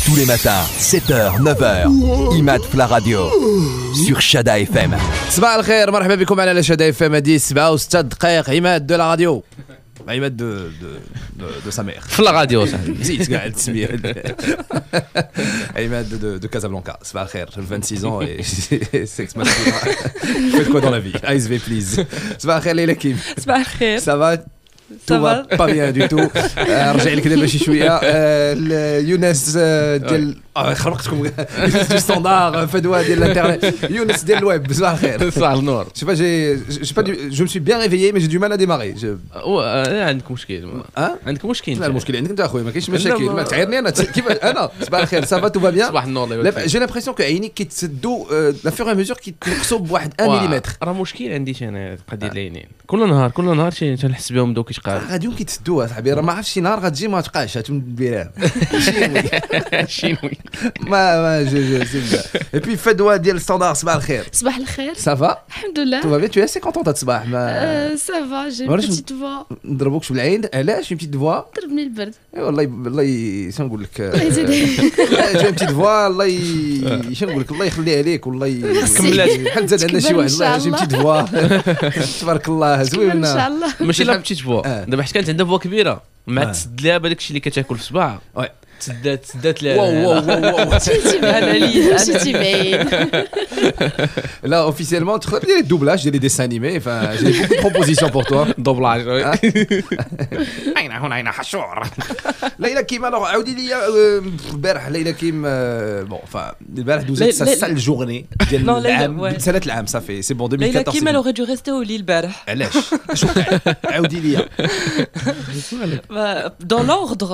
Tous les matins, 7h, 9h, Imad Fla Radio, sur Shada FM. صباح الخير مرحبا بكم على شدا اف ام دي 7 و6 دقائق عماد دو لا راديو عماد دو sa mère في الراديو صاحبي نسيت كاع التسميه عماد دو كازابلانكا صباح الخير 26 ans et sexe masculin. Faites quoi dans la vie? ASV please. صباح الخير ليلى كيم. صباح الخير. Ça va? Tout va pas bien du tout. رجع لك دابا شي شويه يونس ديال خربقتكم يونس دو ستاندار فدوى ديال الانترنت يونس ديال الويب صباح الخير. صباح النور. Je sais pas, je me suis bien réveillé mais j'ai du mal à démarrer. عندك مشكل عندك مشكل لا المشكل عندك انت اخويا ما كاينش مشاكل ما تعيرني انا كيف انا صباح الخير سافا تو با بيان صباح النور. جي لامبرسيون كو عينيك كيتسدوا لا فور ميزور كيتنقصوا بواحد 1 ملم. راه مشكل عندي انا قضيه العينين كل نهار شي تنحس بهم دوك يتقال غاديهم كيتسدوا صاحبي راه ما عرفتش شي نهار غتجي ما تبقاش تنبيرها شينوي ما جو اي بي فدوى ديال الستاندار صباح الخير. صباح الخير. سافا الحمد لله. تو با بيان تو اسي كونتونت هاد الصباح ما سافا جي بيتيت فوا. نضربوكش بالعين علاش بيتيت فوا ضربني البرد. والله شنو نقول لك الله يزيدك. جاي بيتيت فوا الله شنو نقول لك الله يخلي عليك والله كملات بحال زاد عندنا شي واحد الله جاي بيتيت فوا تبارك الله ان زوينه شاء الله. ماشي لا بتيت فوا دابا حيت كانت عندها فوا كبيره مع تسد لها بداك الشيء اللي كتاكل في صباعها تسدات لها واو مشيتي بعيد مشيتي بعيد. là officiellement tu connais les doublages des dessins animés enfin j'ai beaucoup de propositions pour toi. دوبلاج هنا حشور. ليلى كيم alors عاودي لي البارح ليلى كيم بون البارح دوزت سال جورني ديال العام سنه العام صافي سي بون 2014. ليلى كيم elle aurait dû rester au lit البارح. علاش اش وقع عاودي لي. Dans l'ordre,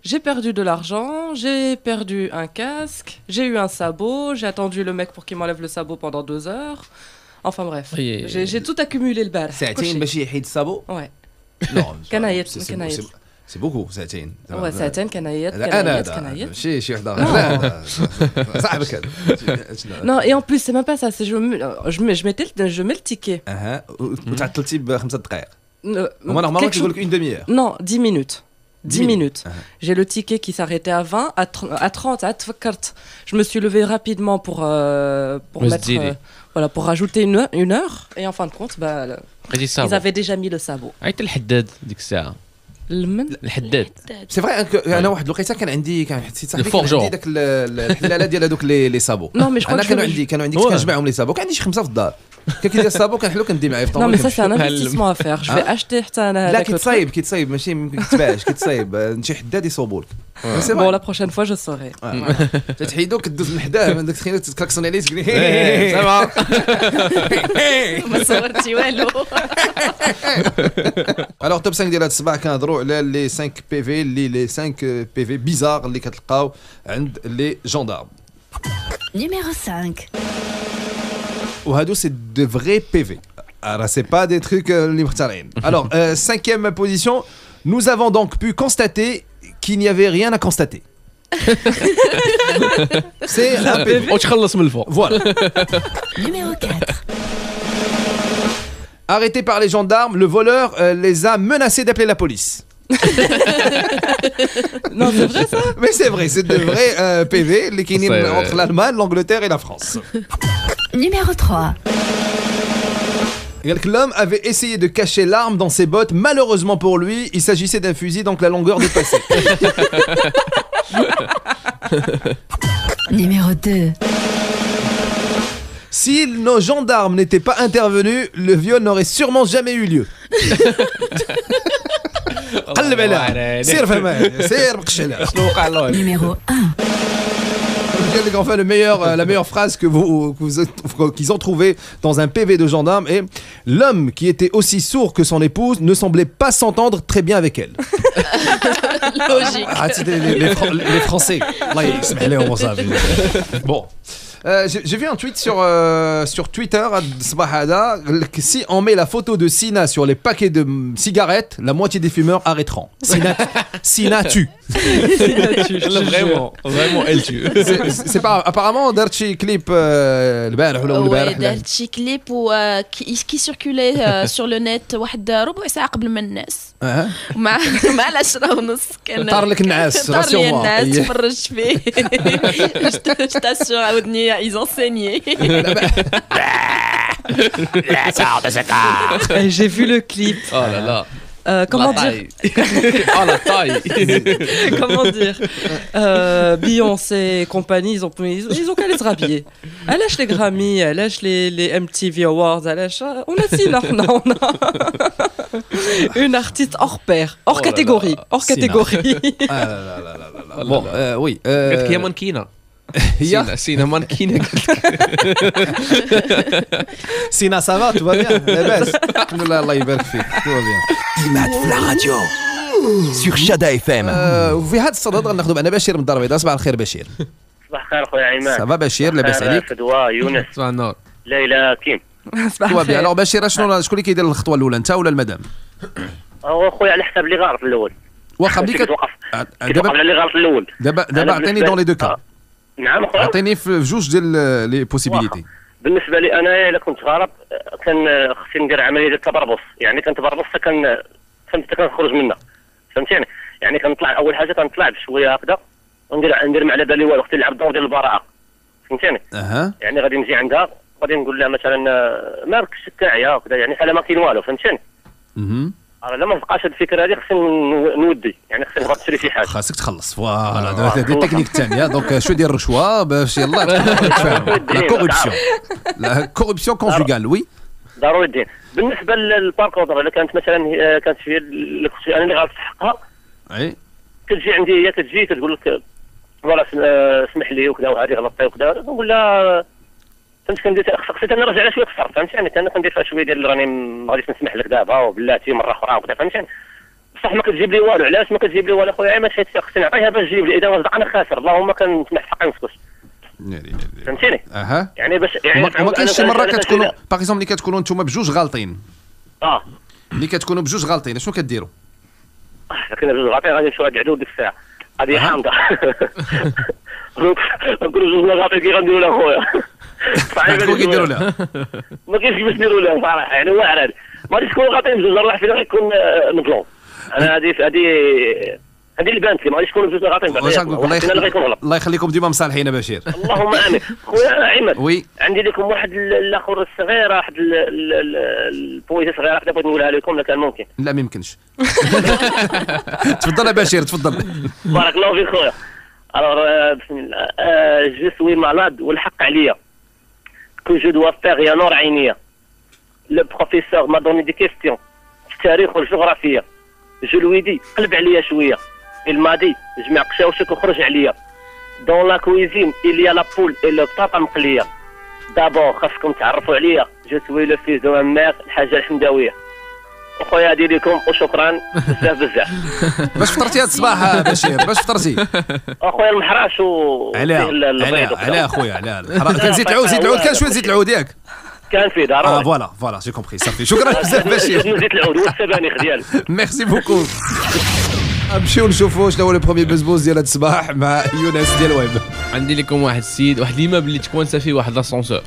j'ai perdu de l'argent, j'ai perdu un casque, j'ai eu un sabot, j'ai attendu le mec pour qu'il m'enlève le sabot pendant 2 heures. Enfin bref, j'ai tout accumulé le bar. ساعتين باش يحيد الصابو. Ouais. Non. كنايط. C'est beaucoup ساعتين. Ouais, ساعتين كنايط. شي واحد لا صاحبك هذا. Non, et en plus c'est même pas ça, c'est je mets le ticket. وتعطلتي ب5 دقائق. هما نورمالمون كيقول لك 1 demi-heure. Non, 10 minutes. 10 minutes. J'ai le ticket qui s'arrêtait à 20, à 30, à تفكرت. Je me suis levée rapidement pour mettre voilà, pour rajouter une heure et en fin de compte ils avaient déjà mis le sabot. عيط الحداد ديك الساعه الحداد. سي فري انا واحد الوقيته كان عندي حسيت صاحبي كان عندي داك الحلاله ديال هذوك لي صابو. انا كانوا عندي كنت كنجمعهم لي صابو كان عندي شي 5 في الدار كان كيدير الصابو كنحلو كندي معايا في Non mais ça c'est un investissement à faire. Je vais acheter حتى انا لا هذاك. كيتصايب ماشي ما كيتباعش كيتصايب شي حداد يصوبوا لك. Bon la prochaine fois je saurai. تحيدو كدوز من حداه من داك تخيل تكلاكسون عليه تقول سافا ما صورتي والو. Alors top 5 ديال هذا الصباح كنهضروا على لي 5 بي في لي 5 بي في بيزار اللي كتلقاو عند لي جوندارم. Numéro 5. وهادو سي دو فري بي في. Alors c'est pas des trucs اللي مختارين. Alors 5e position, nous avons donc pu constater qu'il n'y avait rien à constater. C'est un PV. وتخلص من الفوق. Voilà. Numéro 4. Arrêté par les gendarmes, le voleur les a menacés d'appeler la police. Non c'est vrai ça. Mais c'est vrai, c'est de vrais PV les qui entre l'Allemagne, l'Angleterre et la France. Numéro 3. L'homme avait essayé de cacher l'arme dans ses bottes. Malheureusement pour lui, il s'agissait d'un fusil, donc la longueur dépassée. Numéro 2. Si nos gendarmes n'étaient pas intervenus, le viol n'aurait sûrement jamais eu lieu. قلب عليها سير فهمان سير بقش عليها. شنو وقع له؟ Numéro 1. Enfin, la meilleure phrase qu'ils ont trouvée dans un PV de gendarme est « L'homme qui était aussi sourd que son épouse ne semblait pas s'entendre très bien avec elle. » Logique. Les Français. Bon. J'ai vu un tweet sur Twitter si on met la photo de Sina sur les paquets de cigarettes, la moitié des fumeurs arrêteront. Sina tue. Vraiment elle tue. C'est pas apparemment درت شي كليب البارح ولا البارح درت شي كليب كي سيركولي سور لو نت واحد ربع ساعه قبل ما الناس مع 10:30 كان طار لك النعاس طار لي الناس تفرجت فيه جتاسيون عاودني ايزونسيني J'ai vu le clip. Oh là là. Comment dire Oh la taille. Comment dire Beyoncé et compagnie, ils ont qu'à les se rhabiller. Elle lâche les Grammy, elle lâche les MTV Awards, elle lâche... On a si, non, on a une artiste hors pair, hors catégorie, hors catégorie. Bon, oui. قالت لك هي مانكينه. سينا مانكينه. سينا سافا تو با بيان لاباس الحمد لله الله يبارك فيك تو با بيان. Imad Fla Radio sur Shada FM. وفي هذا الصدد غناخذوا معنا بشير من الدار البيضاء. صباح الخير بشير. صباح الخير خويا عماد. صافا بشير لاباس عليك؟ فدوى يونس صباح النور. ليلى كيم. تو با بيان. الوغ بشير شكون اللي كيدير الخطوه الاولى انت ولا المدام؟ هو خويا على حساب اللي غلط الاول. واخا بديك كتوقف دابا على اللي غلط الاول. دابا عطيني دون لي دو كا. نعم خويا. عطيني في جوج ديال لي بوسيبيليتي. بالنسبه لي انا الا كنت غلط كان خصني ندير عمليه ديال التبربص، يعني كنتبربص حتى كنخرج منها، فهمتيني؟ يعني كنطلع اول حاجه كنطلع بشويه هكذا وندير ما على بالي والو، اختي نلعب الدور ديال البراءه، فهمتيني؟ يعني غادي نجي عندها غادي نقول لها مثلا مالكش كاعيه وكذا، يعني حاله ما كاين والو، فهمتيني؟ لا ما بقاش هاد الفكره هذه، خصني نودي، يعني خصني نبغى نشري شي حاجه، خاصك تخلص. فوالا هذه التكنيك الثانيه. دونك شو ديال الرشوه باش يلاه تفهم. لا كوربسيون، لا كوربسيون كونجوغال. وي ضروري الدين. بالنسبه للباركور الا كانت مثلا كانت شي انا اللي غلطت في حقها، اي كتجي عندي هي كتجي كتقول لك فوالا اسمح لي وكذا وهذه غلطتي وكذا، نقول لها فهمت كندير خصني نرجع لها شويه قصر، فهمتني؟ انا كندير فيها شويه ديال راني ما غاديش نسمح لك دابا وبلاتي مره اخرى وكذا، فهمتني؟ بصح ما كتجيب لي والو. علاش ما كتجيب لي والو خويا؟ ما حيت خصني نعطيها باش تجيب لي، اذا صدق انا خاسر، اللهم كنسمح في حقي نسكت، فهمتيني؟ يعني باش يعني وما كاينش شي مره كتكونوا باغ اكزومبل ملي كتكونوا نتوما بجوج غالطين، ملي كتكونوا بجوج غالطين شنو كديروا؟ كنا بجوج غالطين غادي نمشيو نقعدوا ديك الساعه هذه حامضه. نقولوا جوج غالطين كي غنديروا لها خويا؟ شكون كيديروا لها؟ ما كاينش كيفاش نديروا لها صراحه، يعني واعر هذه ما غاديش تكون غالطين بجوج، واحد فينا غيكون مظلوم. انا هذه اللي بانت لي، ما غاديش يكونوا بجوج غالطين. الله يخليكم ديما مصالحين بشير. اللهم امين. خويا عماد وي عندي لكم واحد الاخر الصغيره، واحد البويزه صغيره كذا بغيت نقولها لكم، كان ممكن؟ لا ما يمكنش. تفضل يا بشير تفضل. بارك الله فيك خويا. الوغ بسم الله. جو سوي مالاد والحق عليا كو جو دوا فيغ يا نور عينيا. لو بروفيسور ما دوني دي كيستيون في التاريخ والجغرافيا، جو لويدي قلب عليا شويه، الماضي جمع قشاوشك وخرج عليا. دون لا كويزين إليا لا بول إي لو بطاطا مقليه. دابور خاصكم تعرفوا عليا، جو سوي لو فيز دو ما مير الحاجه الحمداويه. اخويا هادي لكم وشكرا بزاف بزاف. باش فطرتي هذا الصباح بشير؟ باش فطرتي؟ اخويا المحراش و علاه اخويا علاه كان زيت العود كان شويه زيت العود ياك؟ كان فيه ضروري. فوالا جي كومبري صافي. شكرا بزاف بشير. زيت العود والسبانخ ديالك. ميرسي بوكو. نمشيو نشوفوا شنو هو لو بروميي بزبوز ديال هذا الصباح مع يونس ديال الويب. عندي لكم واحد السيد، واحد ليمابل اللي تكونسا فيه واحد لاسونسور.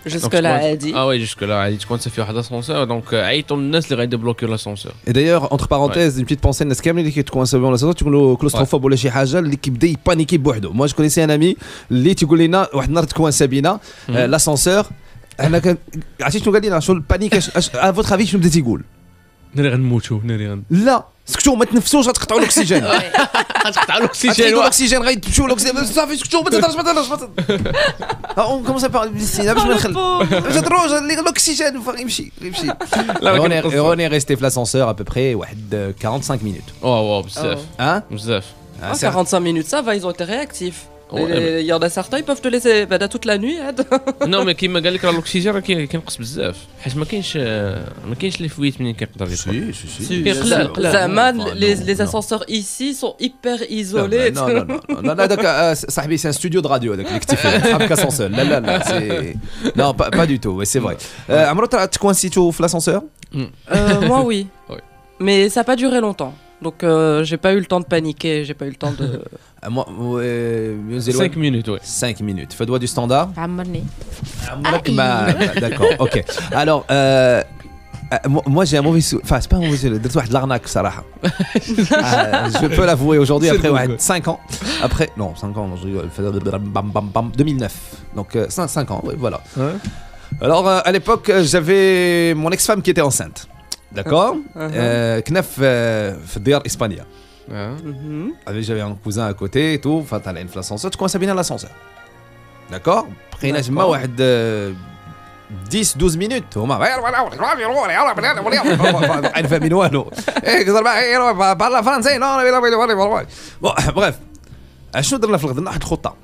Jusque là عادي. Oui, jusque là عادي تكونسا فيه واحد لاسونسور، دونك عيطوا للناس اللي غيدبلوكيو لاسونسور. Et d'ailleurs entre parenthèses une petite pensée الناس كاملين اللي كيتكونسا فيهم لاسونسور تكونوا كلوستروفوب ولا شي حاجه اللي كيبدا يبانيكي بوحدو. موا جو كونيسي ان امي اللي تيقول لنا واحد النهار تكونسا بينا لاسونسور، حنا عرفتي شنو قال لنا؟ شنو البانيك ا فوتر افي شنو بدا تيقول؟ ناري غنموتوا لا سكتوا ما تنفسوش غتقطعوا الاكسجين. غتقطعوا الاكسجين الاكسجين غيتمشيو الاكسجين صافي سكتوا ما تهضرش اون كومونس بار بالسينا باش ما نخل تدروج الاكسجين يمشي روني ريستي في لاسانسور ابوبري واحد 45 مينوت. واو بزاف بزاف. 45 minutes ça va, ils ont été réactifs. Il y en a certains, ils peuvent te laisser toute la nuit. Non mais كيما قال لك راه الاكسجين راه كينقص بزاف، حيت ما كاينش لي فويت منين كيقدر يدخل. زعما les ascenseurs ici sont hyper isolés. Non هذاك صاحبي سي ان ستوديو دو راديو هذاك اللي كنتي فيه صحابك اسانسور. لا سي نو با دو تو سي فري. عمرو تكونسيتو في لاسانسور؟ Moi oui. Mais ça n'a pas duré longtemps. Donc j'ai pas eu le temps de paniquer, j'ai pas eu le temps de... Moi, 5 minutes, ouais. 5 minutes. Fais-toi du standard. عمرني. D'accord, ok. Alors, moi j'ai un mauvais souvenir. Enfin, c'est pas un mauvais souvenir. C'est de l'arnaque, Sarah. Je peux l'avouer aujourd'hui, après 5 ans. Après, non, 5 ans, je rigole. 2009. Donc, 5 ans, oui, voilà. Ouais. Alors, à l'époque, j'avais mon ex-femme qui était enceinte. D'accord. Knaf Fdiyar Hispania. J'avais un cousin à côté et tout. Enfin, t'as l'ascenseur. Tu commences à bien l'ascenseur. D'accord. Après, il y a 10-12 minutes. هما عارفه من والو parle français. Bon, bref. شنو درنا في الغد واحد الخطه.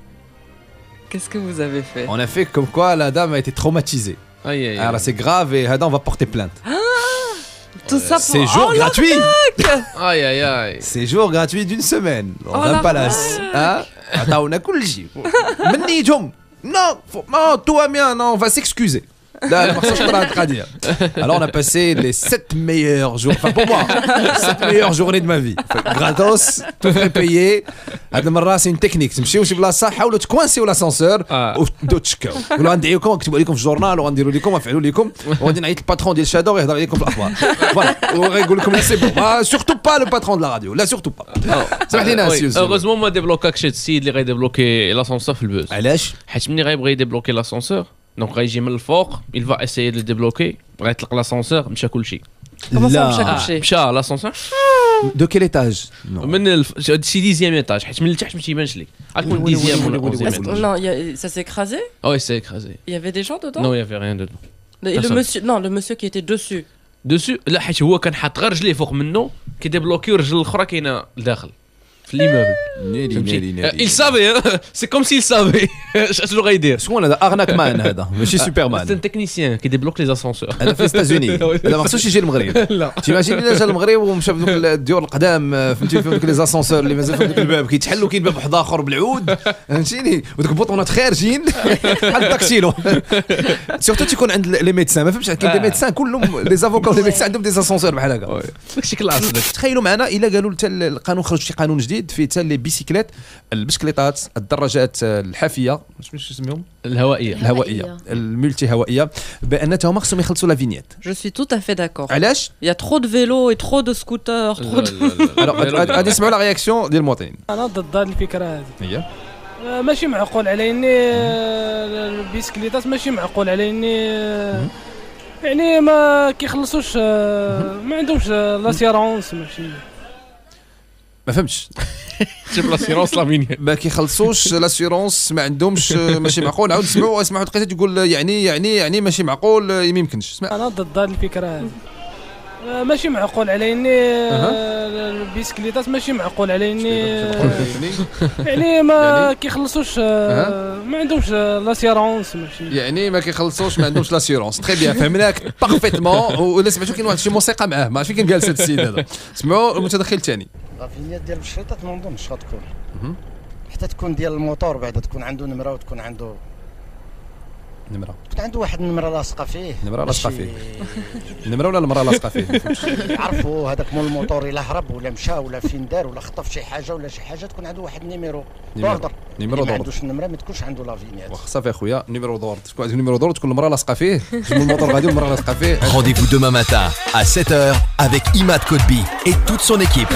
Qu'est-ce que vous avez fait? On a fait comme quoi la dame a été traumatisée. Alors c'est grave et Hada on va porter plainte. Tout ça pour séjour gratuit. Aïe aïe aïe. Séjour gratuit d'une semaine dans un palace. Hein? عطاونا كل شيء. منيتهم. Non, tout va bien, non, on va s'excuser. Alors on a passé les 7 meilleurs jours, enfin pour moi, 7 meilleures journées de ma vie. Gratos, tout frais payé. هذا المرة c'est une technique. تمشيو شي بلاصة حاولوا تكوانسيو لاسانسور وتبداو تشكاو. ولا غندعيوكم نكتبوا لكم في الجورنال وغنديروا لكم ونفعلوا لكم وغادي نعيط الباترون ديال شادو يهضر عليكم في الأخبار. فوالا وغيقول لكم لا سي بون. Surtout pas le patron de la radio. Là surtout pas. سمح لينا سيوز. Heureusement ما ديبلوكاكش هاد السيد اللي غيديبلوكي لاسانسور في البوز. علاش؟ حيت ملي غيبغي يديبلوكي لاسانسور دونك غيجي من الفوق il va essayer de le débloquer غيطلق لاسانسور مشى كلشي. Comment ça مشى كلشي؟ مشى لاسانسور. De quel étage? من سي 10e étage حيت من التحت ما تيبانش لك. غتكون 10e ولا 11e étage. Non, ça s'est écrasé? Oui, c'est écrasé. Il y avait des gens dedans? Non, il y avait rien dedans. Et le monsieur qui était dessus. Dessus لا حيت هو كان حاط غير رجليه فوق منه كيديبلوكي والرجل الاخرى كاينه لداخل في ليموبل. Il savait, c'est comme s'il savait. شنو غيدير؟ شكون هذا؟ أغناك مان هذا ماشي سوبرمان. C'est un technicien qui débloque les ascenseurs. هذا في ستازوني. هذا ما خصوش يجي المغرب. لا. تيماجين إلا جا المغرب ومشى في ذوك الديور القدام فهمتي في ذوك لي زاسونسور اللي مازال في ذوك الباب كيتحل وكاين باب واحد آخر بالعود فهمتيني ودوك البوطونات خارجين بحال التاكسيلو. سورتو تيكون عند لي ميدسان ما فهمتش كاين دي ميدسان كلهم لي زافوكا ولي ميدسان عندهم دي زاسونسور بحال هكا. داكشي كلاس. تخيلوا معنا إلا قالوا حتى القانون خرج شي قانون جديد فيه حتى لي بيسيكليت البسكليطات الدراجات الحافيه واش يسميهم الهوائيه الملتي هوائيه بانهم خصهم يخلصوا لا فينيت. Je suis tout à fait d'accord. علاش؟ Il y a trop de vélos et trop de scooters. غادي نسمعوا لا رياكسيون ديال المواطنين. انا ضد هذه الفكره هذه. هي ماشي معقول على اني البيسكليتات ماشي معقول على اني يعني ما كيخلصوش ما عندهمش لاسيرونس ماشي ما فهمتش. جيب لاسيرونس لامينيا ما كيخلصوش لاسيرونس ما عندهمش ماشي معقول. عاود اسمعوا دقيقه يقول يعني ماشي معقول ما يمكنش. انا ضد هذه الفكره هذه. ماشي معقول على اني البيسكليتات ماشي معقول على اني يعني ما كيخلصوش ما عندهمش لاسيرونس ماشي يعني ما كيخلصوش ما عندهمش لاسيرونس. تري بيان فهمناك بارفيتمون. ولا سمعتوا كاين واحد شي موسيقى معاه ما عرفتش فين جالس هذا السيد هذا. سمعوا المتدخل الثاني. الفينيات ديال الشريطات ما نظنش غتكون حتى تكون ديال الموتور بعدا تكون عنده نمره وتكون عنده نمره تكون عنده واحد النمره لاصقه فيه. نمره لاصقه فيه. النمره ولا المراه لاصقه فيه؟ عرفوا هذاك مول الموتور الا هرب ولا مشى ولا فين دار ولا خطف شي حاجه ولا شي حاجه تكون عنده واحد النيميرو دوردر. نيميرو ما عندوش النمره ما تكونش عنده لا فينيات. صافي اخويا نيميرو دور تكون عنده نيميرو دور تكون المراه لاصقه فيه مول الموتور غادي والمراه لاصقه فيه. Rendez-vous demain matin à 7h avec Imad Kotbi et toute son équipe.